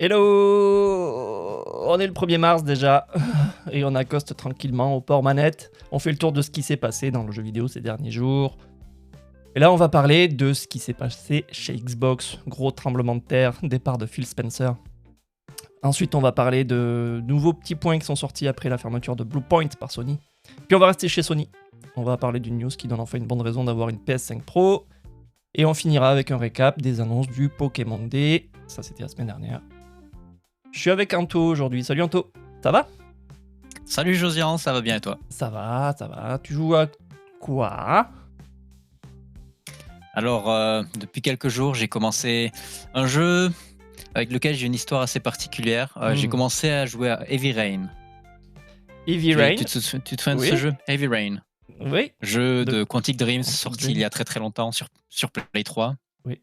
Hello! On est le 1er mars déjà et on accoste tranquillement au port manette. On fait le tour de ce qui s'est passé dans le jeu vidéo ces derniers jours. Et là, on va parler de ce qui s'est passé chez Xbox. Gros tremblement de terre, départ de Phil Spencer. Ensuite, on va parler de nouveaux petits points qui sont sortis après la fermeture de Bluepoint par Sony. Puis on va rester chez Sony. On va parler d'une news qui donne enfin une bonne raison d'avoir une PS5 Pro. Et on finira avec un récap des annonces du Pokémon Day. Ça, c'était la semaine dernière. Je suis avec Anto aujourd'hui. Salut Anto, ça va? Salut Josian, ça va bien et toi? Ça va, ça va. Tu joues à quoi? Alors, depuis quelques jours, j'ai commencé un jeu avec lequel j'ai une histoire assez particulière. J'ai commencé à jouer à Heavy Rain. Heavy Rain? Tu te souviens de Oui. ce jeu? Heavy Rain. Oui. Jeu de Quantic Dreams, Quantic sorti Dream. il y a très très longtemps sur Play 3. Oui.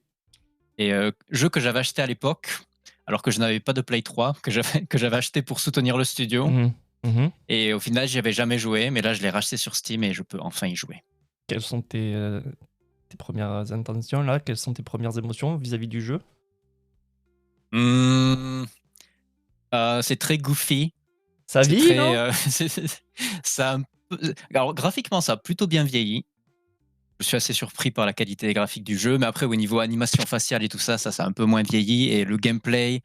Et jeu que j'avais acheté à l'époque, alors que je n'avais pas de Play 3, que j'avais acheté pour soutenir le studio. Et au final, j'y avais jamais joué, mais là, je l'ai racheté sur Steam et je peux enfin y jouer. Quelles sont tes premières intentions là? Quelles sont tes premières émotions vis-à-vis du jeu? C'est très goofy. Ça C'est vit, très, non? ça a un peu- alors graphiquement, ça a plutôt bien vieilli. Je suis assez surpris par la qualité graphique du jeu, mais après au niveau animation faciale et tout ça, ça a un peu moins vieilli et le gameplay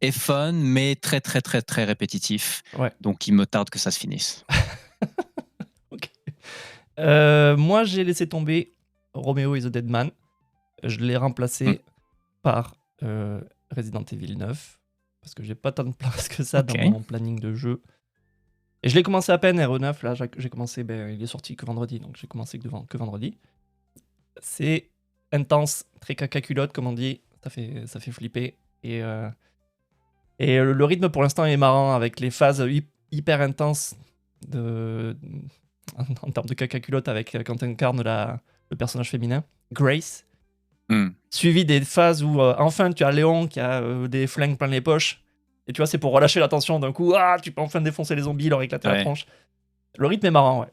est fun, mais très très très très répétitif. Ouais. Donc il me tarde que ça se finisse. Ok. Moi, j'ai laissé tomber Romeo is a Dead Man. Je l'ai remplacé par Resident Evil 9 parce que j'ai pas tant de place que ça dans mon planning de jeu. Et je l'ai commencé à peine, RE9, là j'ai commencé, il est sorti que vendredi, donc j'ai commencé que vendredi. C'est intense, très caca-culotte comme on dit, ça fait flipper. Et le rythme pour l'instant est marrant avec les phases hyper intenses en termes de caca-culotte avec quand tu incarnes le personnage féminin, Grace. Suivi des phases où enfin tu as Léon qui a des flingues plein les poches. Et tu vois, c'est pour relâcher la tension d'un coup. Ah, tu peux enfin défoncer les zombies, leur éclater la tronche. Le rythme est marrant, ouais.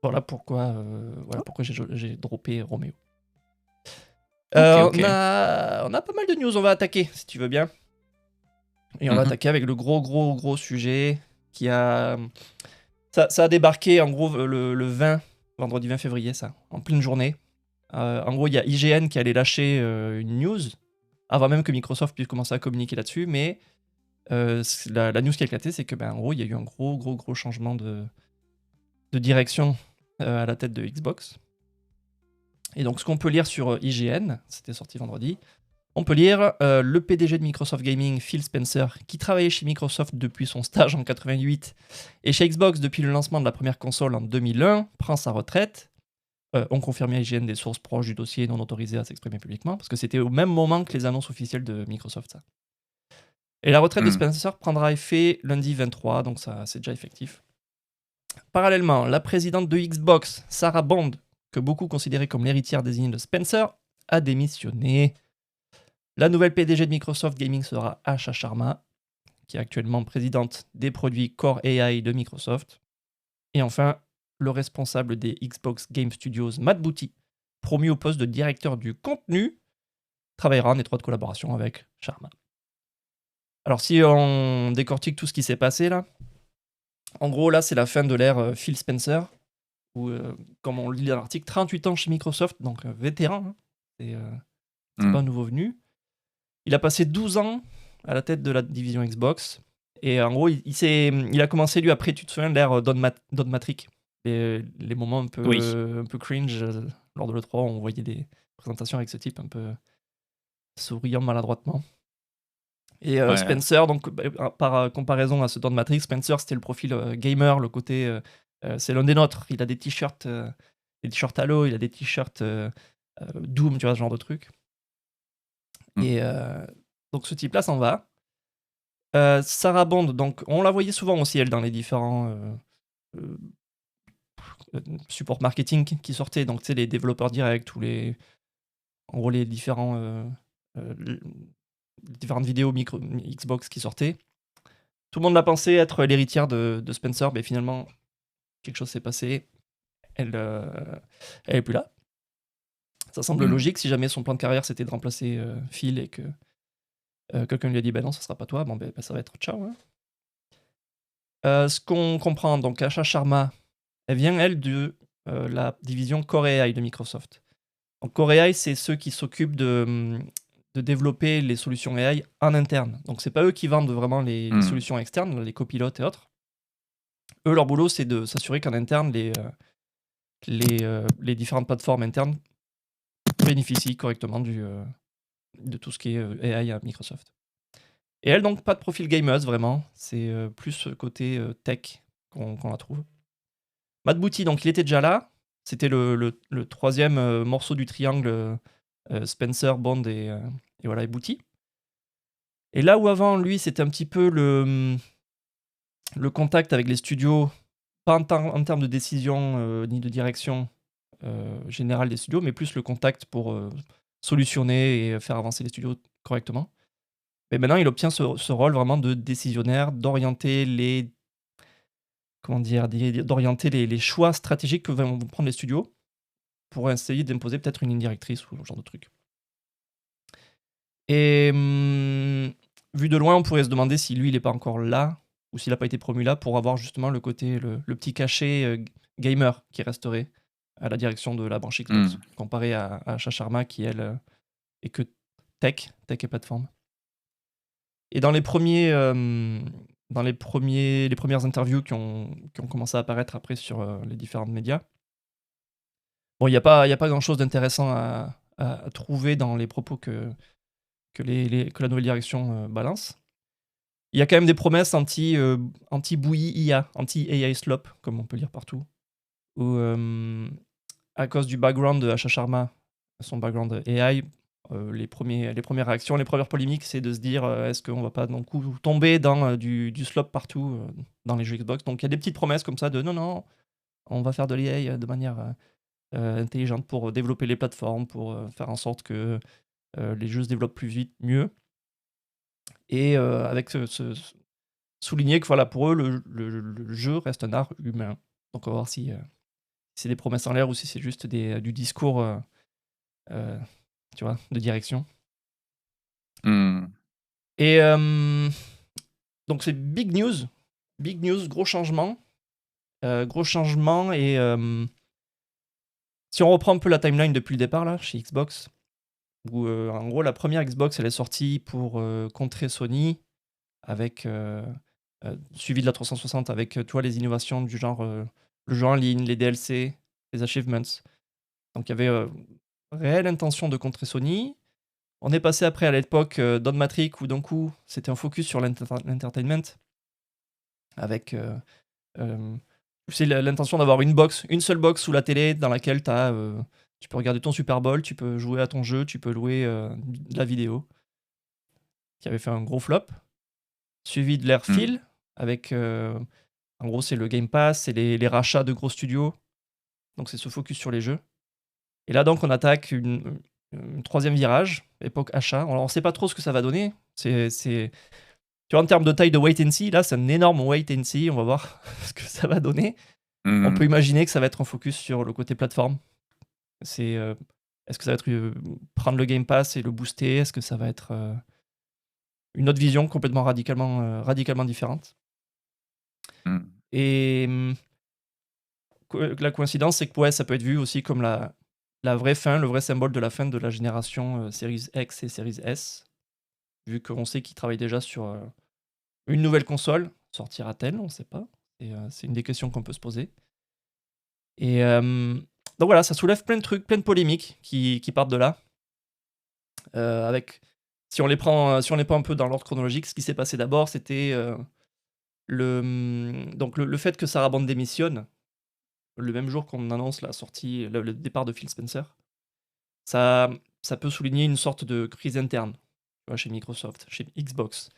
Voilà pourquoi j'ai droppé Roméo. Ok. On a pas mal de news, on va attaquer, si tu veux bien. Et on va attaquer avec le gros sujet qui a... Ça a débarqué, en gros, le 20, vendredi 20 février, ça, en pleine journée. En gros, il y a IGN qui allait lâcher une news, avant même que Microsoft puisse commencer à communiquer là-dessus, mais la news qui a éclaté, c'est que, en gros, il y a eu un gros changement de direction à la tête de Xbox. Et donc, ce qu'on peut lire sur IGN, c'était sorti vendredi, on peut lire le PDG de Microsoft Gaming, Phil Spencer, qui travaillait chez Microsoft depuis son stage en 88 et chez Xbox depuis le lancement de la première console en 2001, prend sa retraite. On confirmait à IGN des sources proches du dossier non autorisées à s'exprimer publiquement, parce que c'était au même moment que les annonces officielles de Microsoft, ça. Et la retraite de Spencer prendra effet lundi 23, donc ça c'est déjà effectif. Parallèlement, la présidente de Xbox, Sarah Bond, que beaucoup considéraient comme l'héritière désignée de Spencer, a démissionné. La nouvelle PDG de Microsoft Gaming sera Asha Sharma, qui est actuellement présidente des produits Core AI de Microsoft. Et enfin, le responsable des Xbox Game Studios, Matt Booty, promu au poste de directeur du contenu, travaillera en étroite collaboration avec Sharma. Alors si on décortique tout ce qui s'est passé là, en gros là c'est la fin de l'ère Phil Spencer, où comme on lit dans l'article, 38 ans chez Microsoft, donc vétéran, c'est pas un nouveau venu. Il a passé 12 ans à la tête de la division Xbox, et en gros il a commencé lui après, tu te souviens de l'ère Don Matrick, les moments un peu cringe lors de l'E3, on voyait des présentations avec ce type un peu souriant maladroitement. Et Spencer, donc par comparaison à ce Don Matrix, Spencer c'était le profil gamer, le côté c'est l'un des nôtres, il a des t-shirts Halo, il a des t-shirts Doom, tu vois, ce genre de truc. Et donc ce type là s'en va. Sarah Bond, donc on la voyait souvent aussi elle dans les différents supports marketing qui sortaient, donc tu sais les développeurs directs ou en gros les différentes vidéos Xbox qui sortaient. Tout le monde l'a pensé être l'héritière de Spencer, mais finalement quelque chose s'est passé. Elle est plus là. Ça semble logique si jamais son plan de carrière c'était de remplacer Phil et que Quelqu'un lui a dit bah non, ça sera pas toi, bon, ça va être ciao. Hein. Ce qu'on comprend, donc Asha Sharma, elle vient, elle, de la division Core AI de Microsoft. Donc Core AI, c'est ceux qui s'occupent de développer les solutions AI en interne. Donc c'est pas eux qui vendent vraiment les solutions externes, les copilotes et autres. Eux, leur boulot, c'est de s'assurer qu'en interne, les différentes plateformes internes bénéficient correctement de tout ce qui est AI à Microsoft. Et elle, donc, pas de profil gameuse, vraiment. C'est plus côté tech qu'on la trouve. Matt Booty, donc, il était déjà là. C'était le troisième morceau du triangle Spencer, Bond et voilà, et Booty. Et là où avant, lui, c'était un petit peu le contact avec les studios, pas en termes de décision ni de direction générale des studios, mais plus le contact pour solutionner et faire avancer les studios correctement. Mais maintenant, il obtient ce rôle vraiment de décisionnaire, d'orienter d'orienter les choix stratégiques que vont prendre les studios pour essayer d'imposer peut-être une ligne directrice ou ce genre de truc. Et vu de loin, on pourrait se demander si lui, il n'est pas encore là ou s'il n'a pas été promu là pour avoir justement le côté, le petit cachet gamer qui resterait à la direction de la branche Xbox, comparé à Asha Sharma qui, elle, est que tech et plateforme. Et dans les premières interviews qui ont commencé à apparaître après sur les différents médias, bon, il n'y a pas grand-chose d'intéressant à trouver dans les propos que la nouvelle direction balance. Il y a quand même des promesses anti-bouillie IA, anti-AI slop, comme on peut lire partout. Où, à cause du background de Asha Sharma, son background AI, les premières réactions, les premières polémiques, c'est de se dire est-ce qu'on va pas d'un coup tomber dans du slop partout dans les jeux Xbox. Donc il y a des petites promesses comme ça de non, on va faire de l'AI de manière intelligente pour développer les plateformes, pour faire en sorte que les jeux se développent plus vite, mieux. Et avec souligner que voilà, pour eux, le jeu reste un art humain. Donc on va voir si c'est des promesses en l'air ou si c'est juste du discours tu vois, de direction. Et donc c'est big news, gros changement. Et si on reprend un peu la timeline depuis le départ là, chez Xbox, où en gros la première Xbox elle est sortie pour contrer Sony, avec suivi de la 360 avec tu vois, les innovations du genre le jeu en ligne, les DLC, les achievements. Donc il y avait réelle intention de contrer Sony. On est passé après à l'époque Don Matrix où d'un coup c'était un focus sur l'entertainment avec c'est l'intention d'avoir une seule box sous la télé dans laquelle tu peux regarder ton Super Bowl, tu peux jouer à ton jeu, tu peux louer de la vidéo, qui avait fait un gros flop, suivi de l'ère Phil avec en gros c'est le Game Pass, c'est les rachats de gros studios, donc c'est ce focus sur les jeux. Et là donc on attaque une troisième virage, époque achat. Alors, on ne sait pas trop ce que ça va donner. Tu vois, en termes de taille de wait and see, là, c'est un énorme wait and see. On va voir ce que ça va donner. On peut imaginer que ça va être un focus sur le côté plateforme. Est-ce que ça va être prendre le Game Pass et le booster? Est-ce que ça va être une autre vision complètement radicalement différente? Et la coïncidence, c'est que ouais, ça peut être vu aussi comme la vraie fin, le vrai symbole de la fin de la génération Series X et Series S, vu qu'on sait qu'ils travaillent déjà sur une nouvelle console. Sortira-t-elle? On ne sait pas. C'est une des questions qu'on peut se poser. Et donc voilà, ça soulève plein de trucs, plein de polémiques qui partent de là. Si on les prend un peu dans l'ordre chronologique, ce qui s'est passé d'abord, c'était le fait que Sarah Bond démissionne le même jour qu'on annonce la sortie, le départ de Phil Spencer. Ça peut souligner une sorte de crise interne, tu vois, chez Microsoft, chez Xbox,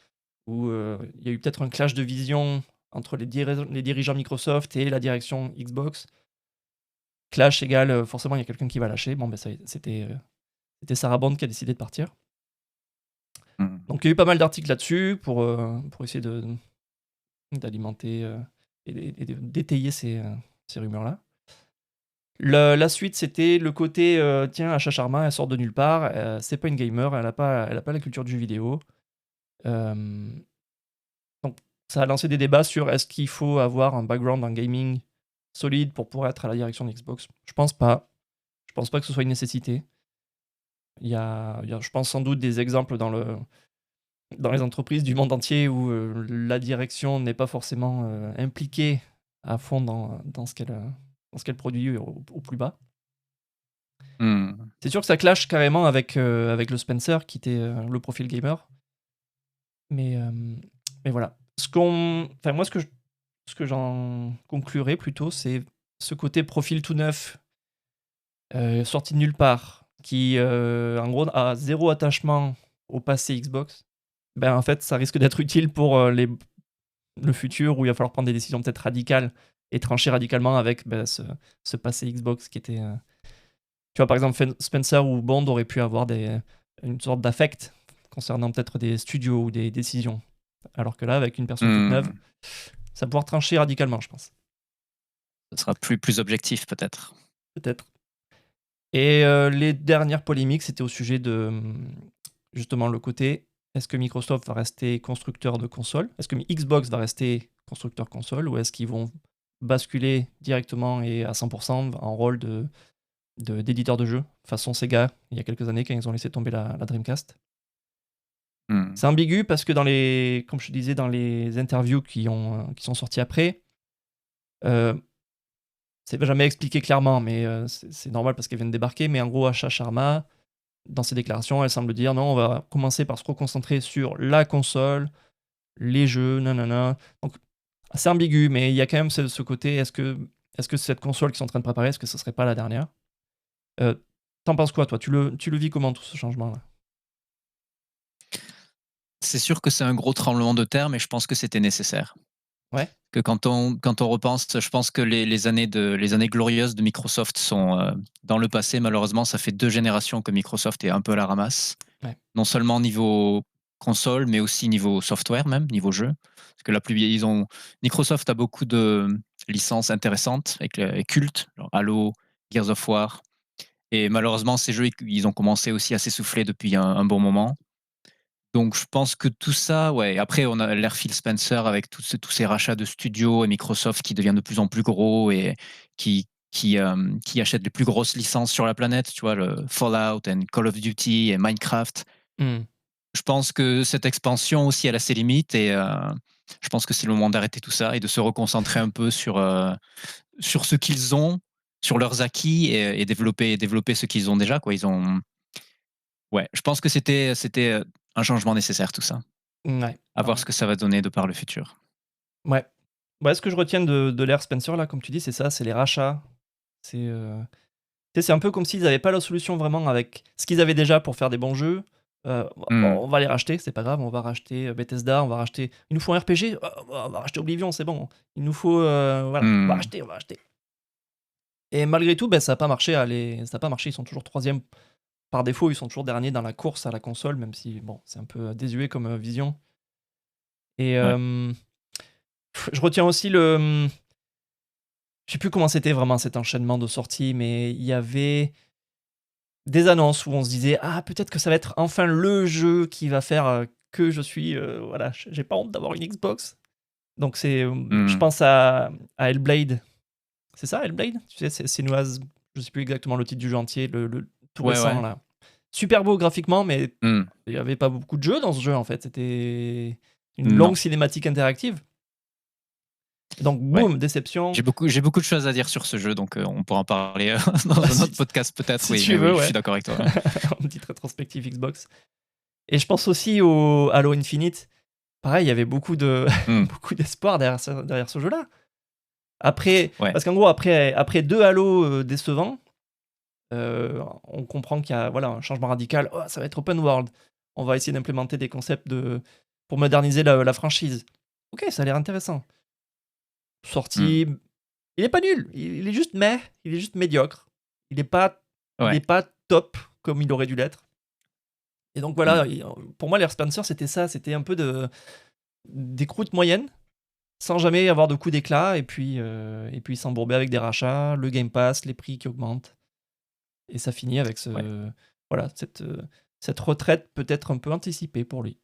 où il y a eu peut-être un clash de vision entre les dirigeants Microsoft et la direction Xbox. Clash égale forcément il y a quelqu'un qui va lâcher. Bon, ben c'était Sarah Bond qui a décidé de partir. Donc il y a eu pas mal d'articles là-dessus pour essayer d'alimenter et d'étayer ces rumeurs-là. La suite, c'était le côté tiens, Asha Sharma, elle sort de nulle part, c'est pas une gamer, elle a pas la culture du jeu vidéo. Euh, donc, ça a lancé des débats sur est-ce qu'il faut avoir un background en gaming solide pour pouvoir être à la direction de Xbox. Je pense pas. Je pense pas que ce soit une nécessité. Je pense sans doute des exemples dans les entreprises du monde entier où la direction n'est pas forcément impliquée à fond dans ce qu'elle produit au plus bas. Hmm. C'est sûr que ça clash carrément avec le Spencer qui était le profil gamer. Mais, mais voilà. Moi, ce que j'en conclurai plutôt, c'est ce côté profil tout neuf, sorti de nulle part, qui en gros a zéro attachement au passé Xbox. Ben, en fait, ça risque d'être utile pour le futur où il va falloir prendre des décisions peut-être radicales et trancher radicalement avec ce passé Xbox qui était. Tu vois, par exemple, Spencer ou Bond auraient pu avoir une sorte d'affect concernant peut-être des studios ou des décisions. Alors que là, avec une personne toute neuve, Hmm. ça va pouvoir trancher radicalement, je pense. Ça sera plus objectif, peut-être. Peut-être. Et les dernières polémiques, c'était au sujet de justement le côté est-ce que Microsoft va rester constructeur de consoles? Est-ce que Xbox va rester constructeur console? Ou est-ce qu'ils vont basculer directement et à 100% en rôle d'éditeur de jeux, façon Sega, il y a quelques années, quand ils ont laissé tomber la Dreamcast? Hmm. C'est ambigu parce que comme je te disais, dans les interviews qui sont sorties après, euh, c'est jamais expliqué clairement, mais c'est normal parce qu'elle vient de débarquer. Mais en gros, Asha Sharma, dans ses déclarations, elle semble dire non, on va commencer par se reconcentrer sur la console, les jeux, nanana. Donc, c'est ambigu, mais il y a quand même ce côté est-ce que cette console qu'ils sont en train de préparer, est-ce que ce serait pas la dernière? Euh, T'en penses quoi, toi? Tu le vis comment, tout ce changement-là? C'est sûr que c'est un gros tremblement de terre, mais je pense que c'était nécessaire. Ouais. Que quand on repense, je pense que les années glorieuses de Microsoft sont dans le passé. Malheureusement, ça fait 2 générations que Microsoft est un peu à la ramasse. Ouais. Non seulement niveau console, mais aussi niveau software même, niveau jeu. Parce que Microsoft a beaucoup de licences intéressantes et cultes, genre Halo, Gears of War. Et malheureusement, ces jeux, ils ont commencé aussi à s'essouffler depuis un bon moment. Donc, je pense que tout ça, ouais. Après, on a l'ère Phil Spencer avec tous ces rachats de studios et Microsoft qui devient de plus en plus gros et qui achète les plus grosses licences sur la planète, tu vois, le Fallout et Call of Duty et Minecraft. Hmm. Je pense que cette expansion aussi, elle a ses limites et je pense que c'est le moment d'arrêter tout ça et de se reconcentrer un peu sur ce qu'ils ont, sur leurs acquis et développer ce qu'ils ont déjà, quoi. Ouais, je pense que c'était un changement nécessaire, tout ça. Ouais. À voir Non. ce que ça va donner de par le futur. Ouais. Ouais, ce que je retiens de l'ère Spencer, là, comme tu dis, c'est ça, c'est les rachats. Tu sais, c'est un peu comme s'ils n'avaient pas la solution vraiment avec ce qu'ils avaient déjà pour faire des bons jeux. Mmh. On va les racheter, c'est pas grave, on va racheter Bethesda, on va racheter. Il nous faut un RPG, on va racheter Oblivion, c'est bon. Il nous faut. Voilà, on va Mmh. racheter, on va racheter. Et malgré tout, ben, ça n'a pas marché. Ça a pas marché, ils sont toujours troisième par défaut, ils sont toujours derniers dans la course à la console, même si bon, c'est un peu désuet comme vision. Et Ouais. je retiens aussi je sais plus comment c'était vraiment cet enchaînement de sorties, mais il y avait des annonces où on se disait ah peut-être que ça va être enfin le jeu qui va faire que je suis voilà, j'ai pas honte d'avoir une Xbox. Donc je Mmh. pense à Hellblade. C'est ça Hellblade? Tu sais c'est Senua's, je sais plus exactement le titre du jeu entier, le tout Ouais, récent ouais. là. Super beau graphiquement mais Mmh. il y avait pas beaucoup de jeux dans ce jeu en fait, c'était une Non. longue cinématique interactive. Et donc Ouais. boum, déception. J'ai beaucoup de choses à dire sur ce jeu, donc on pourra en parler dans Bah, un autre podcast peut-être. si Oui, tu mais veux, oui, je ouais. suis d'accord avec toi. Une petite rétrospective Xbox. Et je pense aussi au Halo Infinite. Pareil, il y avait Mmh. beaucoup d'espoir derrière ce jeu-là. Après, Ouais. parce qu'en gros, après deux Halo décevants, on comprend qu'il y a voilà, un changement radical. Oh, ça va être open world. On va essayer d'implémenter des concepts pour moderniser la franchise. Ok, ça a l'air intéressant. Mmh. Sorti, il est pas nul. Il est juste il est juste médiocre. Il Ouais. est pas top comme il aurait dû l'être. Et donc Mmh. voilà, pour moi, l'Air Spencer, c'était ça. C'était un peu des croûtes moyennes, sans jamais avoir de coup d'éclat, et puis s'embourber avec des rachats, le Game Pass, les prix qui augmentent. Et ça finit avec Ouais. voilà, cette retraite peut-être un peu anticipée pour lui.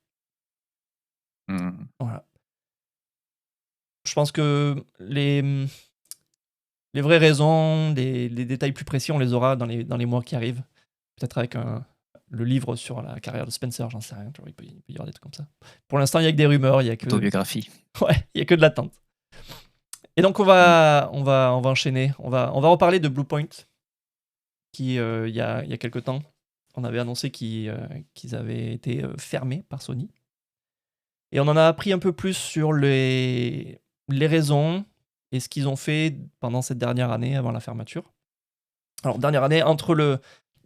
Mmh. Voilà. Je pense que les vraies raisons, les détails plus précis, on les aura dans les mois qui arrivent. Peut-être avec le livre sur la carrière de Spencer, j'en sais rien. Tu vois, il peut y avoir des trucs comme ça. Pour l'instant, il y a que des rumeurs, il y a que, Autobiographie. ouais, il y a que de l'attente. Et donc Mmh. on va enchaîner. On va reparler de Bluepoint, qui il y a quelques temps, on avait annoncé qu'ils avaient été fermés par Sony. Et on en a appris un peu plus sur les raisons et ce qu'ils ont fait pendant cette dernière année avant la fermeture. Alors, dernière année,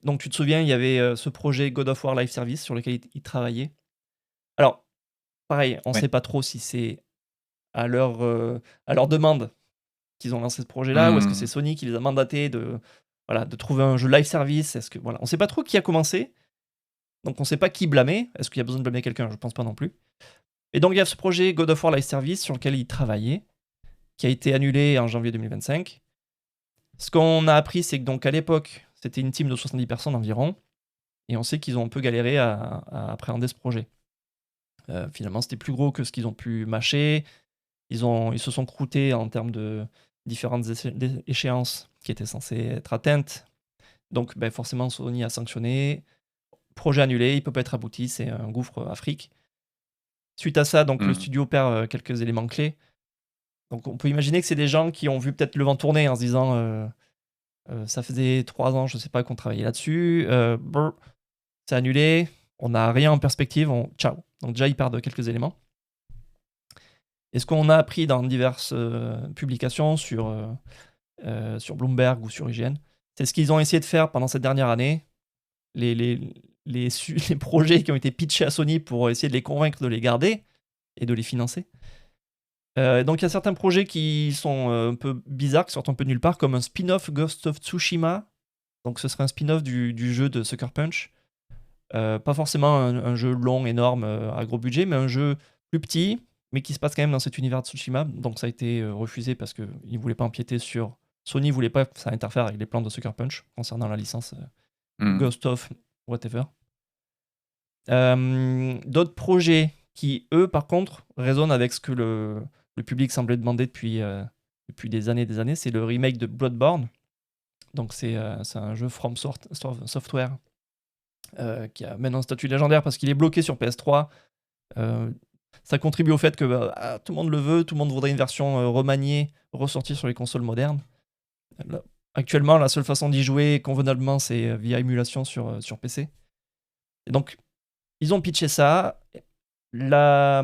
donc tu te souviens, il y avait ce projet God of War Live Service sur lequel ils travaillaient. Alors, pareil, on ne Ouais. sait pas trop si c'est à leur demande qu'ils ont lancé ce projet-là, ou est-ce que c'est Mmh. Sony qui les a mandatés de trouver un jeu live service. Voilà, on ne sait pas trop qui a commencé, donc on ne sait pas qui blâmer. Est-ce qu'il y a besoin de blâmer quelqu'un? Je pense pas non plus. Et donc il y a ce projet God of War Live Service sur lequel ils travaillaient, qui a été annulé en janvier 2025. Ce qu'on a appris, c'est que donc à l'époque, c'était une team de 70 personnes environ, et on sait qu'ils ont un peu galéré à appréhender ce projet. Finalement, c'était plus gros que ce qu'ils ont pu mâcher. Ils se sont croûtés en termes de différentes échéances qui étaient censées être atteintes. Donc, ben, forcément, Sony a sanctionné. Projet annulé, il peut pas être abouti, c'est un gouffre Afrique. Suite à ça, donc le Mmh. studio perd quelques éléments clés. Donc, on peut imaginer que c'est des gens qui ont vu peut-être le vent tourner en se disant ça faisait 3 ans, je sais pas, qu'on travaillait là-dessus. C'est annulé, on n'a rien en perspective, ciao. Donc, déjà, ils perdent quelques éléments. Et ce qu'on a appris dans diverses publications sur Bloomberg ou sur IGN, c'est ce qu'ils ont essayé de faire pendant cette dernière année. Les projets qui ont été pitchés à Sony pour essayer de les convaincre de les garder et de les financer. Donc il y a certains projets qui sont un peu bizarres, qui sortent un peu de nulle part, comme un spin-off Ghost of Tsushima. Donc ce serait un spin-off du jeu de Sucker Punch. Pas forcément un jeu long, énorme, à gros budget, mais un jeu plus petit, mais qui se passe quand même dans cet univers de Tsushima. Donc ça a été refusé parce qu'ils ne voulaient pas empiéter sur... Sony ne voulait pas que ça interfère avec les plans de Sucker Punch concernant la licence Mmh. Ghost of whatever. D'autres projets qui, eux, par contre, résonnent avec ce que le public semblait demander depuis des années, c'est le remake de Bloodborne. Donc c'est un jeu From Software qui a maintenant un statut légendaire parce qu'il est bloqué sur PS3. Ça contribue au fait que tout le monde le veut, tout le monde voudrait une version remaniée, ressortie sur les consoles modernes. Là, actuellement, la seule façon d'y jouer convenablement, c'est via émulation sur PC. Et donc, ils ont pitché ça. Les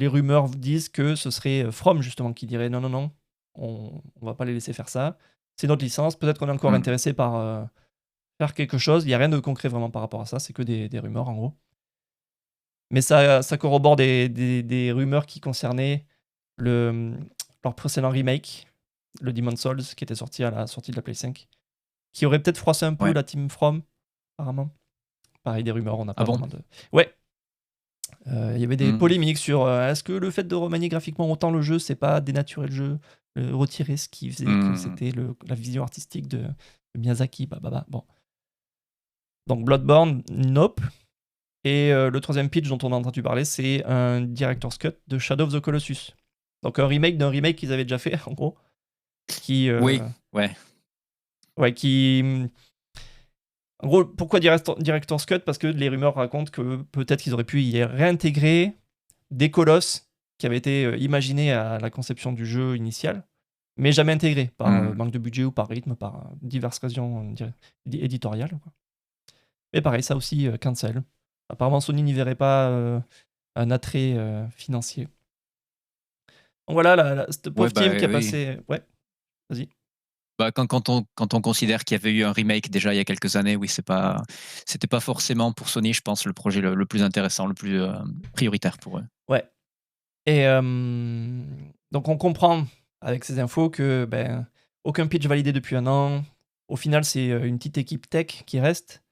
rumeurs disent que ce serait From, justement, qui dirait non, non, non, on va pas les laisser faire ça. C'est notre licence. Peut-être qu'on est encore Mmh. intéressé par faire quelque chose. Il n'y a rien de concret vraiment par rapport à ça. C'est que des rumeurs, en gros. Mais ça corrobore des rumeurs qui concernaient leur précédent remake, le Demon's Souls, qui était sorti à la sortie de la Play 5, qui aurait peut-être froissé un peu Ouais. la team From, apparemment. Pareil, des rumeurs, on n'a Ah pas bon? vraiment de... Ouais, il y avait des Mmh. polémiques sur est-ce que le fait de remanier graphiquement autant le jeu, c'est pas dénaturer le jeu, retirer ce qui faisait que Mmh. c'était la vision artistique de Miyazaki, Bon. Donc Bloodborne, nope. Et le troisième pitch dont on a entendu parler, c'est un Director's Cut de Shadow of the Colossus. Donc un remake d'un remake qu'ils avaient déjà fait, en gros. Qui, Oui, ouais. ouais, qui... En gros, pourquoi Director's Cut? Parce que les rumeurs racontent que peut-être qu'ils auraient pu y réintégrer des colosses qui avaient été imaginés à la conception du jeu initial, mais jamais intégrés par Mmh. manque de budget ou par rythme, par diverses raisons éditoriales, quoi. Mais pareil, ça aussi, cancel. Apparemment, Sony n'y verrait pas un attrait financier. Donc voilà, cette Ouais, pauvre bah, team qui a oui. passé... Ouais, vas-y. Bah, quand on considère qu'il y avait eu un remake déjà il y a quelques années, oui, c'était pas forcément pour Sony, je pense, le projet le plus intéressant, le plus, prioritaire pour eux. Ouais. Et donc on comprend avec ces infos que aucun pitch validé depuis un an. Au final, c'est une petite équipe tech qui reste.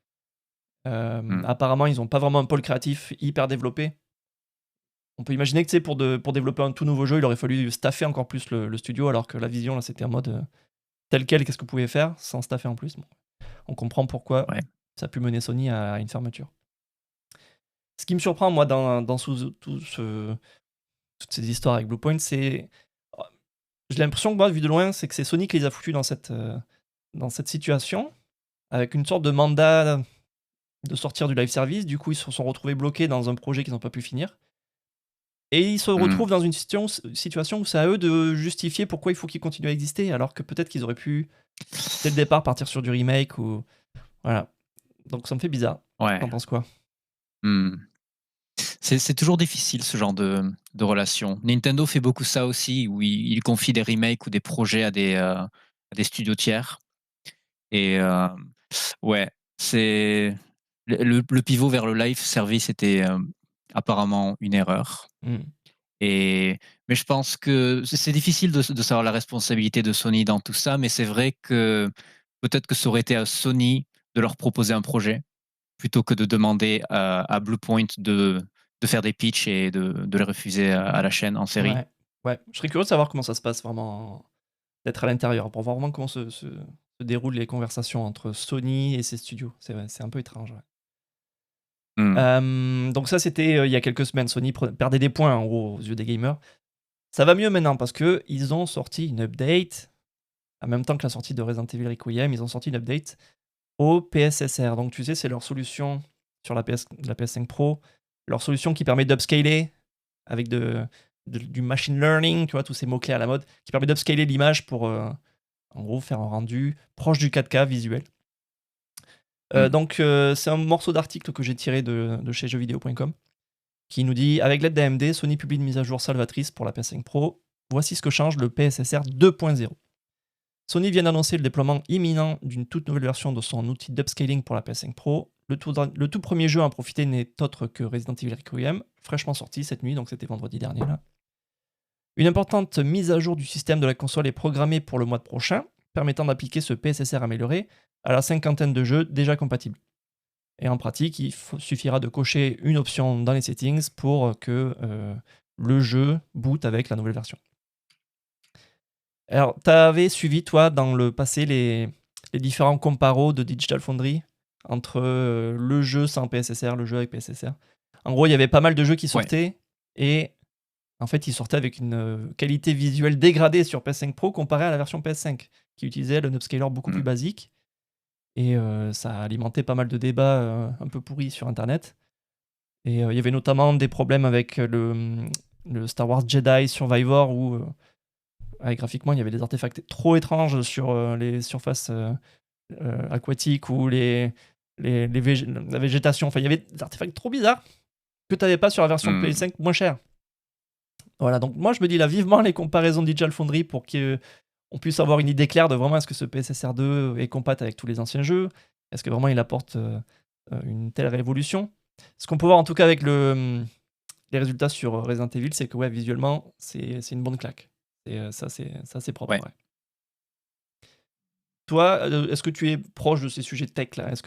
Mmh. Apparemment, ils n'ont pas vraiment un pôle créatif hyper développé. On peut imaginer que pour développer un tout nouveau jeu, il aurait fallu staffer encore plus le studio, alors que la vision, là, c'était en mode tel quel, qu'est-ce que vous pouvez faire sans staffer en plus. Bon, on comprend pourquoi Ouais. ça a pu mener Sony à une fermeture. Ce qui me surprend, moi, dans toutes ces histoires avec Bluepoint, c'est. J'ai l'impression que moi, vu de loin, c'est que c'est Sony qui les a foutus dans cette situation, avec une sorte de mandat de sortir du live service. Du coup, ils se sont retrouvés bloqués dans un projet qu'ils n'ont pas pu finir. Et ils se retrouvent dans une situation où c'est à eux de justifier pourquoi il faut qu'ils continuent à exister, alors que peut-être qu'ils auraient pu, dès le départ, partir sur du remake ou. Voilà. Donc ça me fait bizarre. Ouais. T'en penses quoi? C'est toujours difficile ce genre de relation. Nintendo fait beaucoup ça aussi, où il confie des remakes ou des projets à des studios tiers. Et ouais, c'est le pivot vers le live service était apparemment une erreur. Hmm. Mais je pense que c'est difficile de savoir la responsabilité de Sony dans tout ça, mais c'est vrai que peut-être que ça aurait été à Sony de leur proposer un projet plutôt que de demander à Bluepoint de faire des pitchs et de les refuser à la chaîne en série. Ouais. Ouais. Je serais curieux de savoir comment ça se passe vraiment, d'être à l'intérieur, pour voir vraiment comment se déroulent les conversations entre Sony et ses studios. C'est un peu étrange. Ouais. Donc ça, c'était il y a quelques semaines. Sony perdait des points, en gros, aux yeux des gamers. Ça va mieux maintenant parce que ils ont sorti une update, en même temps que la sortie de Resident Evil Requiem, ils ont sorti une update au PSSR. Donc tu sais, c'est leur solution sur la PS5 Pro, leur solution qui permet d'upscaler avec du machine learning, tu vois, tous ces mots-clés à la mode, qui permet d'upscaler l'image pour, en gros, faire un rendu proche du 4K visuel. Donc c'est un morceau d'article que j'ai tiré de chez jeuxvideo.com qui nous dit: avec l'aide d'AMD, Sony publie une mise à jour salvatrice pour la PS5 Pro. Voici ce que change le PSSR 2.0. Sony vient d'annoncer le déploiement imminent d'une toute nouvelle version de son outil d'upscaling pour la PS5 Pro. Le tout premier jeu à en profiter n'est autre que Resident Evil Requiem, fraîchement sorti cette nuit, donc c'était vendredi dernier là. Une importante mise à jour du système de la console est programmée pour le mois prochain, permettant d'appliquer ce PSSR amélioré à la cinquantaine de jeux déjà compatibles. Et en pratique, il suffira de cocher une option dans les settings pour que le jeu boot avec la nouvelle version. Alors, tu avais suivi, toi, dans le passé, les différents comparos de Digital Foundry entre le jeu sans PSSR, le jeu avec PSSR. En gros, il y avait pas mal de jeux qui sortaient et en fait, ils sortaient avec une qualité visuelle dégradée sur PS5 Pro comparée à la version PS5 qui utilisait un upscaler beaucoup plus basique. Et ça a alimenté pas mal de débats un peu pourris sur Internet. Et il y avait notamment des problèmes avec le Star Wars Jedi Survivor où graphiquement il y avait des artefacts trop étranges sur les surfaces aquatiques ou la végétation. Enfin, il y avait des artefacts trop bizarres que tu n'avais pas sur la version PS5 moins chère. Voilà, donc moi je me dis là vivement les comparaisons de Digital Foundry pour qu'on puisse avoir une idée claire de vraiment est-ce que ce PSSR 2 est compatible avec tous les anciens jeux, est-ce que vraiment il apporte une telle révolution. Ce qu'on peut voir en tout cas avec les résultats sur Resident Evil, c'est que ouais, visuellement c'est une bonne claque. Et ça c'est propre. Ouais. Ouais. Toi, est-ce que tu es proche de ces sujets de tech là? Est-ce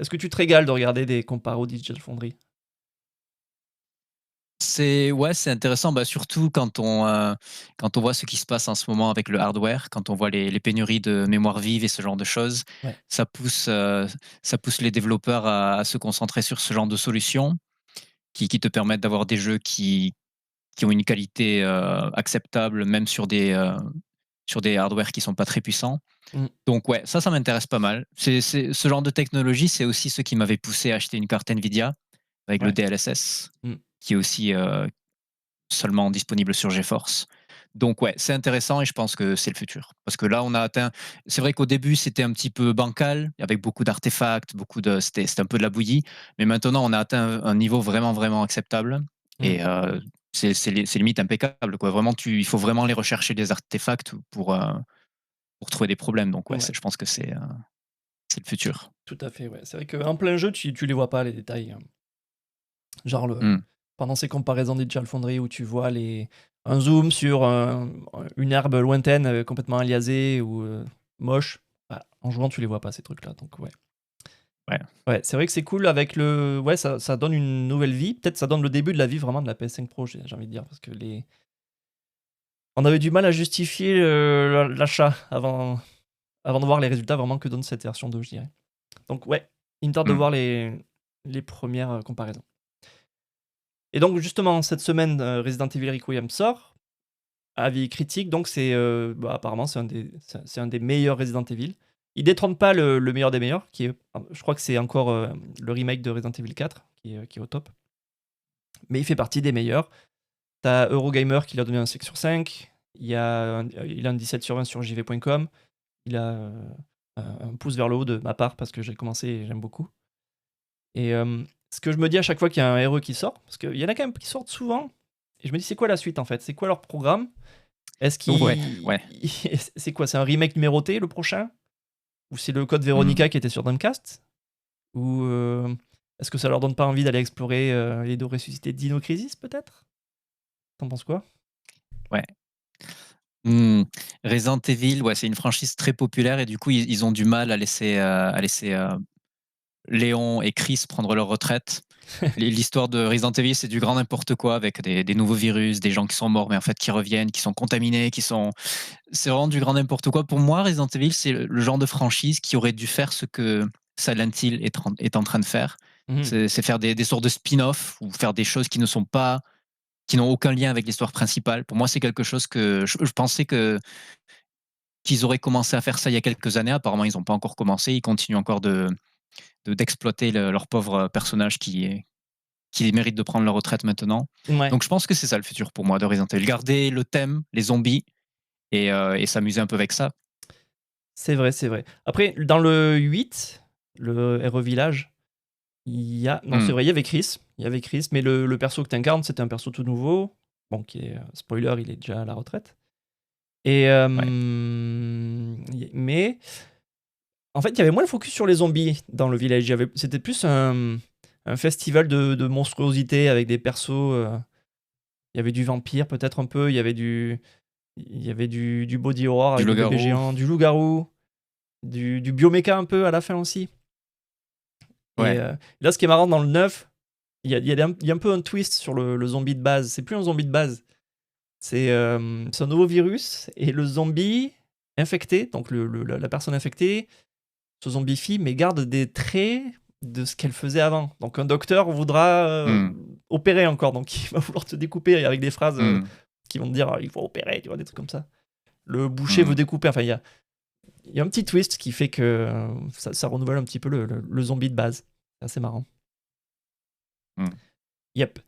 que tu te régales de regarder des comparos Digital Foundry? C'est intéressant, surtout quand on voit ce qui se passe en ce moment avec le hardware, quand on voit les pénuries de mémoire vive et ce genre de choses. Ouais. Ça pousse les développeurs à se concentrer sur ce genre de solutions qui te permettent d'avoir des jeux qui ont une qualité acceptable, même sur des hardware qui sont pas très puissants. Donc ouais, ça m'intéresse pas mal. C'est ce genre de technologie, c'est aussi ce qui m'avait poussé à acheter une carte Nvidia avec le DLSS, qui est aussi seulement disponible sur GeForce. Donc ouais, c'est intéressant et je pense que c'est le futur. Parce que là, on a atteint. C'est vrai qu'au début, c'était un petit peu bancal, avec beaucoup d'artefacts, c'était un peu de la bouillie. Mais maintenant, on a atteint un niveau vraiment, vraiment acceptable. Et c'est limite impeccable, quoi. Vraiment, il faut vraiment aller rechercher des artefacts pour trouver des problèmes. Donc ouais, Ouais. je pense que c'est le futur. Tout à fait, ouais. C'est vrai qu'en plein jeu, tu les vois pas, les détails. Genre, pendant ces comparaisons Digital Foundry où tu vois un zoom sur une herbe lointaine complètement aliasée ou moche, bah, en jouant, tu les vois pas, ces trucs-là. Donc, ouais. Ouais, c'est vrai que c'est cool avec le. Ouais, ça donne une nouvelle vie. Peut-être ça donne le début de la vie vraiment de la PS5 Pro, j'ai envie de dire. Parce que on avait du mal à justifier l'achat avant de voir les résultats vraiment que donne cette version 2, je dirais. Donc, ouais, il me tarde de voir les premières comparaisons. Et donc, justement, cette semaine, Resident Evil Requiem sort. Avis critique, donc apparemment, c'est un des meilleurs Resident Evil. Il détrône pas le meilleur des meilleurs, qui est, je crois que c'est encore le remake de Resident Evil 4, qui est au top. Mais il fait partie des meilleurs. T'as Eurogamer qui lui a donné un 5 sur 5. Il a un 17 sur 20 sur jv.com. Il a un pouce vers le haut de ma part parce que j'ai commencé et j'aime beaucoup. Et ce que je me dis à chaque fois qu'il y a un RE qui sort, parce qu'il y en a quand même qui sortent souvent, et je me dis c'est quoi la suite en fait? C'est quoi leur programme? Est-ce Ouais. c'est quoi? C'est un remake numéroté le prochain? Ou c'est le code Hmm. Veronica qui était sur Dreamcast? Ou est-ce que ça leur donne pas envie d'aller explorer et de ressusciter Dino Crisis peut-être? T'en penses quoi? Ouais. Resident Evil, ouais, c'est une franchise très populaire et du coup, ils ont du mal à laisser Léon et Chris prendre leur retraite. L'histoire de Resident Evil, c'est du grand n'importe quoi avec des nouveaux virus, des gens qui sont morts mais en fait qui reviennent, qui sont contaminés, c'est vraiment du grand n'importe quoi. Pour moi, Resident Evil, c'est le genre de franchise qui aurait dû faire ce que Silent Hill est en train de faire. Mhm. C'est faire des sortes de spin-off ou faire des choses qui n'ont aucun lien avec l'histoire principale. Pour moi, c'est quelque chose que je pensais qu'ils auraient commencé à faire ça il y a quelques années. Apparemment, ils n'ont pas encore commencé. Ils continuent encore d'exploiter leur pauvre personnage qui mérite de prendre leur retraite maintenant. Ouais, Donc, je pense que c'est ça le futur pour moi de Resident Evil. Garder le thème, les zombies, et s'amuser un peu avec ça. c'est vrai, c'est vrai. Après, dans le 8, le RE Village, non, c'est vrai, il y avait Chris. Il y avait Chris, mais le perso que tu incarnes, c'était un perso tout nouveau. Bon, qui est, spoiler, il est déjà à la retraite. Et, Ouais. mais en fait, il y avait moins le focus sur les zombies dans le village. C'était plus un festival de monstruosité avec des persos. Il y avait du vampire, peut-être un peu. Il y avait du body horror Du avec des bébés loup-garou. géants, du loup-garou, du bioméca un peu à la fin aussi. Et Ouais. là, ce qui est marrant dans le 9, il y a un peu un twist sur le zombie de base. C'est plus un zombie de base. C'est un nouveau virus et le zombie infecté, donc la personne infectée, se zombifie mais garde des traits de ce qu'elle faisait avant. Donc un docteur voudra opérer encore, donc il va vouloir te découper avec des phrases qui vont te dire il faut opérer, tu vois, des trucs comme ça. Le boucher veut découper, enfin il y a un petit twist qui fait que ça renouvelle un petit peu le zombie de base. C'est assez marrant. Yep.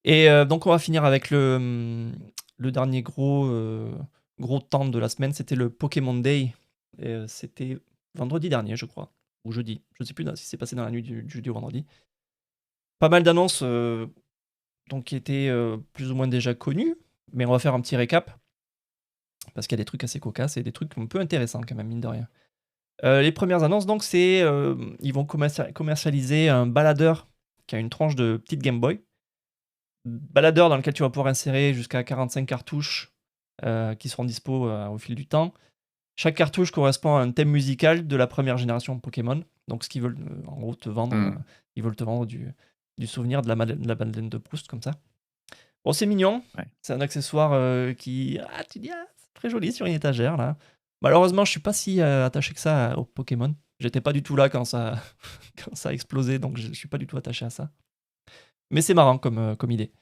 Et donc on va finir avec le dernier gros temps de la semaine, c'était le Pokémon Day. Et, c'était vendredi dernier, je crois, ou jeudi. Je ne sais plus si c'est passé dans la nuit du jeudi au vendredi. Pas mal d'annonces donc qui étaient plus ou moins déjà connues, mais on va faire un petit récap parce qu'il y a des trucs assez cocasses et des trucs un peu intéressants quand même, mine de rien. Les premières annonces, donc, c'est ils vont commercialiser un baladeur qui a une tranche de petite Game Boy. Baladeur dans lequel tu vas pouvoir insérer jusqu'à 45 cartouches qui seront dispo au fil du temps. Chaque cartouche correspond à un thème musical de la première génération Pokémon. Donc, ce qu'ils veulent, en gros, te vendre, ils veulent te vendre du souvenir de la Madeleine de Proust, comme ça. Bon, c'est mignon. Ouais. C'est un accessoire qui. Ah, tu dis, c'est très joli sur une étagère, là. Malheureusement, je suis pas si attaché que ça au Pokémon. J'étais pas du tout là quand ça, quand ça a explosé, donc je suis pas du tout attaché à ça. Mais c'est marrant comme idée.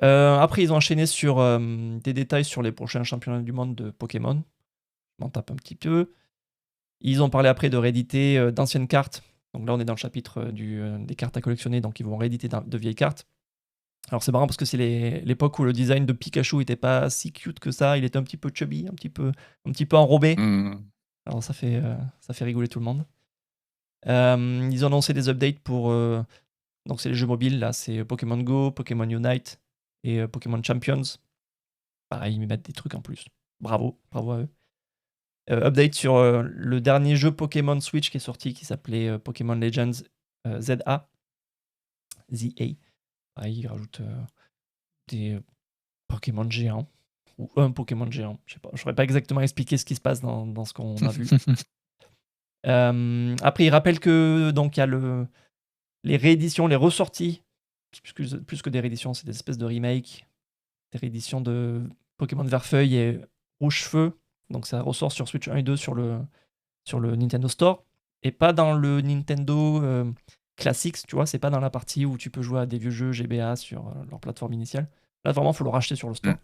Après, ils ont enchaîné sur des détails sur les prochains championnats du monde de Pokémon. Je m'en tape un petit peu. Ils ont parlé après de rééditer d'anciennes cartes. Donc là, on est dans le chapitre des cartes à collectionner, donc ils vont rééditer de vieilles cartes. Alors c'est marrant parce que c'est l'époque où le design de Pikachu était pas si cute que ça. Il était un petit peu chubby, un petit peu enrobé. Alors ça fait rigoler tout le monde. Ils ont annoncé des updates pour donc c'est les jeux mobiles là, c'est Pokémon Go, Pokémon Unite et Pokémon Champions. Pareil, ils mettent des trucs en plus. Bravo à eux. Update sur le dernier jeu Pokémon Switch qui est sorti qui s'appelait Pokémon Legends ZA. Pareil, ils rajoutent des Pokémon géants ou un Pokémon géant. Je sais pas, je saurais pas exactement expliquer ce qui se passe dans ce qu'on a vu. Après, il rappelle que donc il y a les rééditions, les ressorties, plus que des rééditions, c'est des espèces de remakes, des rééditions de Pokémon Vert-Feuille et Rouge-Feu. Donc ça ressort sur Switch 1 et 2 sur le Nintendo Store et pas dans le Nintendo classique, tu vois, c'est pas dans la partie où tu peux jouer à des vieux jeux GBA sur leur plateforme initiale. Là, vraiment, il faut le racheter sur le store,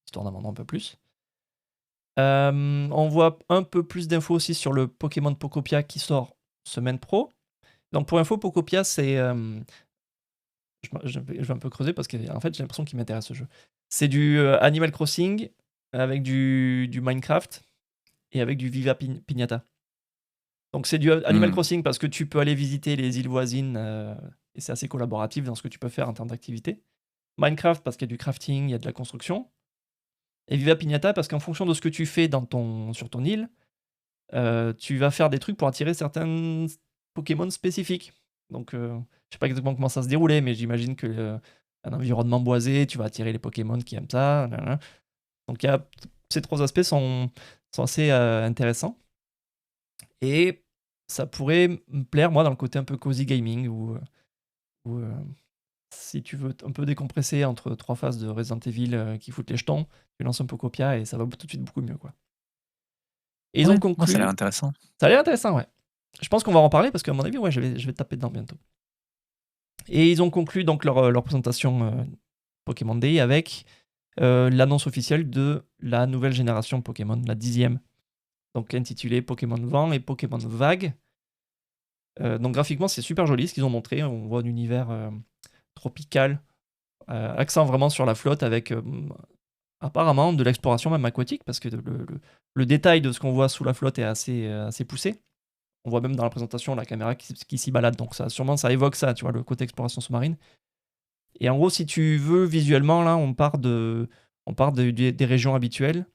histoire d'en vendre un peu plus. On voit un peu plus d'infos aussi sur le Pokémon Pokopia qui sort semaine pro. Donc pour info, Pokopia, c'est... je vais un peu creuser parce que en fait, j'ai l'impression qu'il m'intéresse ce jeu. C'est du Animal Crossing avec du Minecraft et avec du Viva Pignata. Donc c'est du Animal Crossing parce que tu peux aller visiter les îles voisines et c'est assez collaboratif dans ce que tu peux faire en termes d'activité. Minecraft parce qu'il y a du crafting, il y a de la construction. Et Viva Pignata parce qu'en fonction de ce que tu fais sur ton île, tu vas faire des trucs pour attirer certains Pokémon spécifiques. Donc je sais pas exactement comment ça se déroulait, mais j'imagine que un environnement boisé, tu vas attirer les Pokémon qui aiment ça. Donc ces trois aspects sont assez intéressants. Et ça pourrait me plaire, moi, dans le côté un peu cozy gaming, où si tu veux un peu décompresser entre 3 phases de Resident Evil qui foutent les jetons, tu lances un Pokopia et ça va tout de suite beaucoup mieux, quoi. Et ils ont conclu... ça a l'air intéressant. Ça a l'air intéressant, ouais. Je pense qu'on va en parler parce qu'à mon avis, ouais, je vais taper dedans bientôt. Et ils ont conclu donc leur présentation Pokémon Day avec l'annonce officielle de la nouvelle génération Pokémon, la 10e. Donc intitulée Pokémon Vent et Pokémon Vague. Donc graphiquement, c'est super joli ce qu'ils ont montré. On voit un univers tropical, accent vraiment sur la flotte avec apparemment de l'exploration même aquatique parce que le détail de ce qu'on voit sous la flotte est assez poussé. On voit même dans la présentation la caméra qui s'y balade, donc sûrement ça évoque ça, tu vois, le côté exploration sous-marine. Et en gros, si tu veux visuellement, là, on part des régions habituelles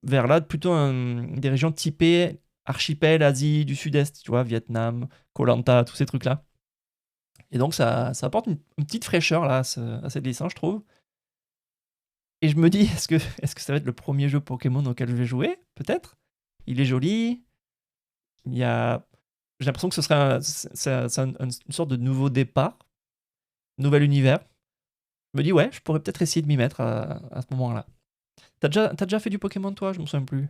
vers là, plutôt des régions typées archipel, Asie du Sud-Est, tu vois, Vietnam, Koh Lanta, tous ces trucs-là. Et donc ça apporte une petite fraîcheur là à cette licence, je trouve. Et je me dis, est-ce que ça va être le premier jeu Pokémon auquel je vais jouer? Peut-être. Il est joli. J'ai l'impression que ce serait une sorte de nouveau départ, nouvel univers. Je me dis, ouais, je pourrais peut-être essayer de m'y mettre à ce moment-là. T'as déjà fait du Pokémon, toi? Je me souviens plus.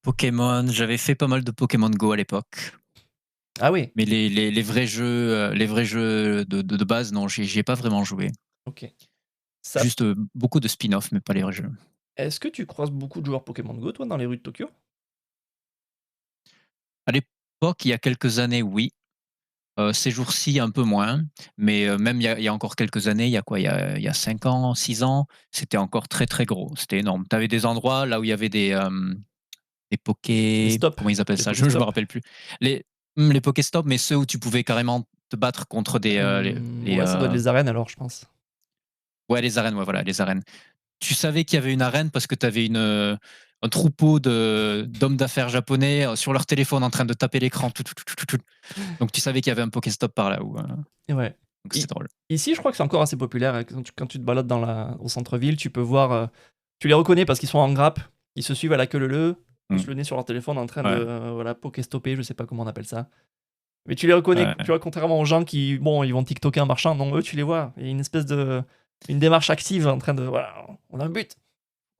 Pokémon, j'avais fait pas mal de Pokémon Go à l'époque. Ah oui. Mais les vrais jeux, de base, non, j'y ai pas vraiment joué. Ok. Juste beaucoup de spin-off, mais pas les vrais jeux. Est-ce que tu croises beaucoup de joueurs Pokémon Go, toi, dans les rues de Tokyo? À l'époque, il y a quelques années, oui. Ces jours-ci, un peu moins. Mais même il y a encore quelques années, il y a quoi? Il y a 5 ans, 6 ans, c'était encore très, très gros. C'était énorme. Tu avais des endroits là où il y avait des Les stops. comment ils appellent Les ça? Je me Pokéstops. rappelle plus. Les Pokéstops, mais ceux où tu pouvais carrément te battre contre des, Ouais, ça doit être les arènes alors, je pense. ouais, les arènes, ouais, voilà, les arènes. Tu savais qu'il y avait une arène parce que tu avais un troupeau d'hommes d'affaires japonais sur leur téléphone en train de taper l'écran. Donc tu savais qu'il y avait un Pokéstop par là. Ouais. Donc c'est drôle. Ici, je crois que c'est encore assez populaire. Quand tu te balades au centre-ville, tu peux voir. Tu les reconnais parce qu'ils sont en grappe. Ils se suivent à la queue leu, poussent le nez sur leur téléphone en train de Pokéstopper, je sais pas comment on appelle ça. Mais tu les reconnais, tu vois, contrairement aux gens qui, bon, ils vont TikToker en marchant. Non, eux, tu les vois. Il y a une espèce une démarche active en train de, voilà, on a un but.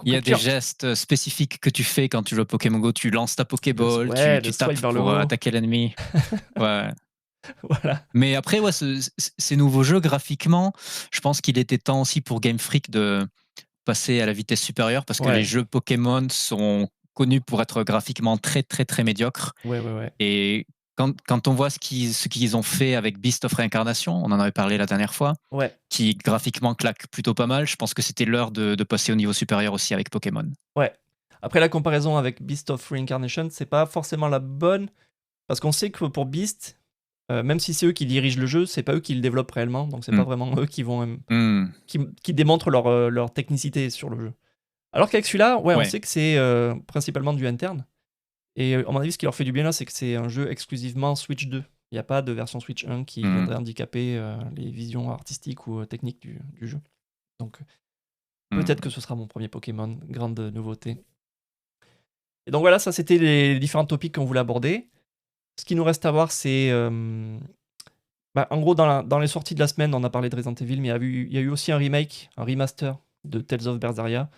Il y a des gestes spécifiques que tu fais quand tu joues à Pokémon Go. Tu lances ta Pokéball, tu tapes pour attaquer l'ennemi. Ouais. Voilà. Mais après, ouais, ces nouveaux jeux, graphiquement, je pense qu'il était temps aussi pour Game Freak de passer à la vitesse supérieure parce que les jeux Pokémon sont connus pour être graphiquement très, très, très médiocres. Ouais. Et quand on voit ce qu'ils ont fait avec Beast of Reincarnation, on en avait parlé la dernière fois, qui graphiquement claque plutôt pas mal, je pense que c'était l'heure de passer au niveau supérieur aussi avec Pokémon. Ouais. Après, la comparaison avec Beast of Reincarnation, c'est pas forcément la bonne, parce qu'on sait que pour Beast, même si c'est eux qui dirigent le jeu, c'est pas eux qui le développent réellement, donc c'est pas vraiment eux qui vont qui démontrent leur technicité sur le jeu. Alors qu'avec celui-là, on sait que c'est principalement du interne. Et à mon avis, ce qui leur fait du bien là, c'est que c'est un jeu exclusivement Switch 2. Il n'y a pas de version Switch 1 qui viendrait handicaper les visions artistiques ou techniques du jeu. Donc peut-être que ce sera mon premier Pokémon, grande nouveauté. Et donc voilà, ça c'était les différents topics qu'on voulait aborder. Ce qui nous reste à voir, c'est... en gros, dans les sorties de la semaine, on a parlé de Resident Evil, mais il y a eu aussi un remake, un remaster de Tales of Berseria.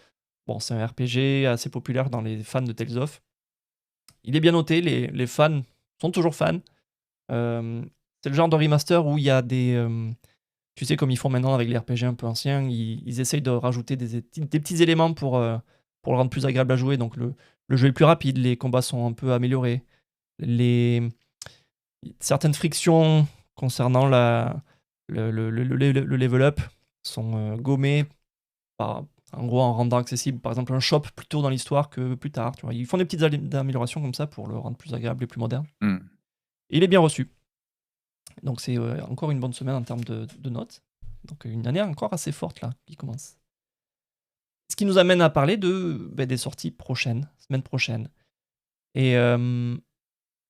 Bon, c'est un RPG assez populaire dans les fans de Tales of. Il est bien noté, les fans sont toujours fans. C'est le genre de remaster où il y a des. Tu sais, comme ils font maintenant avec les RPG un peu anciens, ils essayent de rajouter des petits éléments pour le rendre plus agréable à jouer. Donc le jeu est plus rapide, les combats sont un peu améliorés. Les, Certaines frictions concernant le level up sont gommées en gros en rendant accessible par exemple un shop plus tôt dans l'histoire que plus tard. Tu vois. Ils font des petites améliorations comme ça pour le rendre plus agréable et plus moderne. Hmm. Et il est bien reçu. Donc c'est encore une bonne semaine en termes de notes. Donc une année encore assez forte là qui commence. Ce qui nous amène à parler des sorties prochaines, semaine prochaine. Et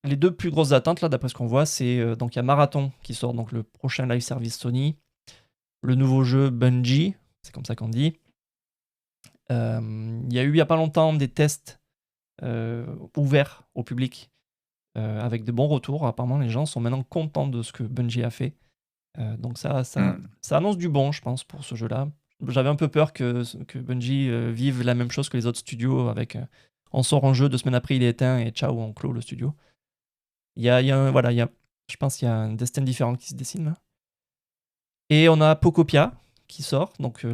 les deux plus grosses attentes là, d'après ce qu'on voit, c'est donc il y a Marathon qui sort, donc le prochain live service Sony, le nouveau jeu Bungie, c'est comme ça qu'on dit. Il y a eu il y a pas longtemps des tests ouverts au public avec de bons retours. Apparemment, les gens sont maintenant contents de ce que Bungie a fait. Donc ça annonce du bon, je pense, pour ce jeu-là. J'avais un peu peur que Bungie vive la même chose que les autres studios avec on sort un jeu, 2 semaines après il est éteint et ciao, on clôt le studio. Je pense qu'il y a un destin différent qui se dessine là. Et on a Pokopia qui sort, donc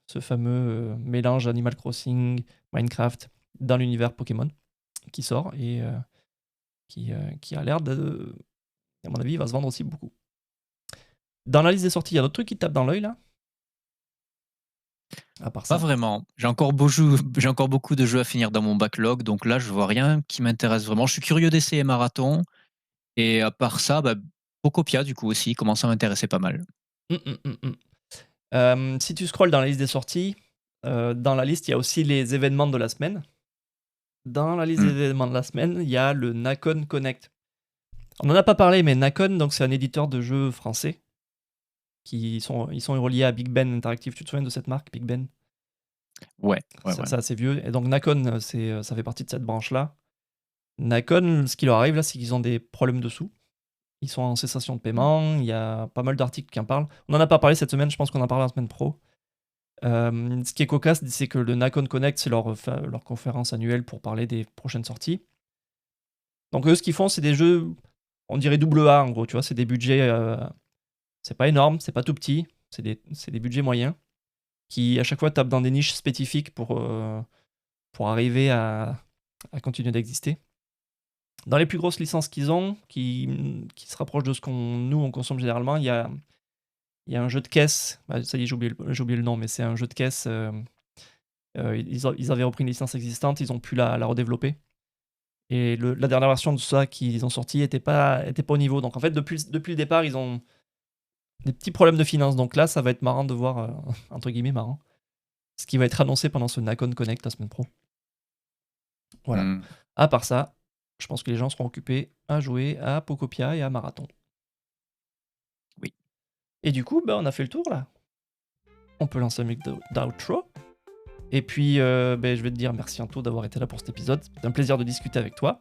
ce fameux mélange Animal Crossing, Minecraft dans l'univers Pokémon qui sort et qui a l'air de, à mon avis, il va se vendre aussi beaucoup. Dans la liste des sorties, il y a d'autres trucs qui tapent dans l'œil là. À part ça. Pas vraiment. J'ai encore beaucoup de jeux à finir dans mon backlog, donc là, je vois rien qui m'intéresse vraiment. Je suis curieux d'essayer Marathon. Et à part ça, Pokopia, du coup, aussi, commence à m'intéresser pas mal. Si tu scrolles dans la liste des sorties, dans la liste, il y a aussi les événements de la semaine. Dans la liste des événements de la semaine, il y a le Nacon Connect. On n'en a pas parlé, mais Nacon, donc c'est un éditeur de jeux français. Ils sont reliés à Big Ben Interactive. Tu te souviens de cette marque, Big Ben? Ouais. C'est assez vieux. Et donc Nacon, ça fait partie de cette branche-là. Nacon, ce qui leur arrive là, c'est qu'ils ont des problèmes de sous. Ils sont en cessation de paiement. Il y a pas mal d'articles qui en parlent. On n'en a pas parlé cette semaine, je pense qu'on en parlera la semaine pro. Ce qui est cocasse, c'est que le Nacon Connect, c'est leur conférence annuelle pour parler des prochaines sorties. Donc eux, ce qu'ils font, c'est des jeux, on dirait AA en gros, tu vois, c'est des budgets, c'est pas énorme, c'est pas tout petit, c'est des budgets moyens qui à chaque fois tapent dans des niches spécifiques pour arriver à continuer d'exister. Dans les plus grosses licences qu'ils ont, qui se rapprochent de ce qu'on consomme généralement, il y a un jeu de caisse, ça y est, j'ai oublié le nom, mais c'est un jeu de caisse. Ils avaient repris une licence existante, ils ont pu la redévelopper. Et la dernière version de ça qu'ils ont sorti était pas au niveau. Donc en fait, depuis le départ, ils ont des petits problèmes de finances. Donc là, ça va être marrant de voir, entre guillemets marrant, ce qui va être annoncé pendant ce Nacon Connect la semaine pro. Voilà. À part ça, je pense que les gens seront occupés à jouer à Pokopia et à Marathon. Oui. Et du coup, on a fait le tour là. On peut lancer un mix d'outro. Et puis, je vais te dire merci Anto d'avoir été là pour cet épisode. C'était un plaisir de discuter avec toi.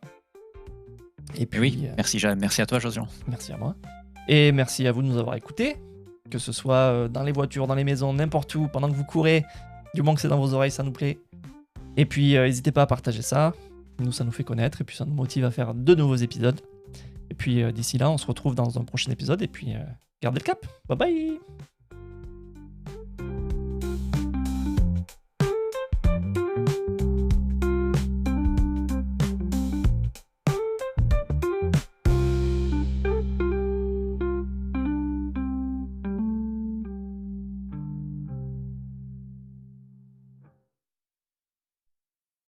Et puis, oui, merci à toi, Josian. Merci à moi. Et merci à vous de nous avoir écoutés. Que ce soit dans les voitures, dans les maisons, n'importe où, pendant que vous courez. Du moment que c'est dans vos oreilles, ça nous plaît. Et puis, n'hésitez pas à partager ça. Nous, ça nous fait connaître. Et puis, ça nous motive à faire de nouveaux épisodes. Et puis, d'ici là, on se retrouve dans un prochain épisode. Et puis, gardez le cap. Bye bye.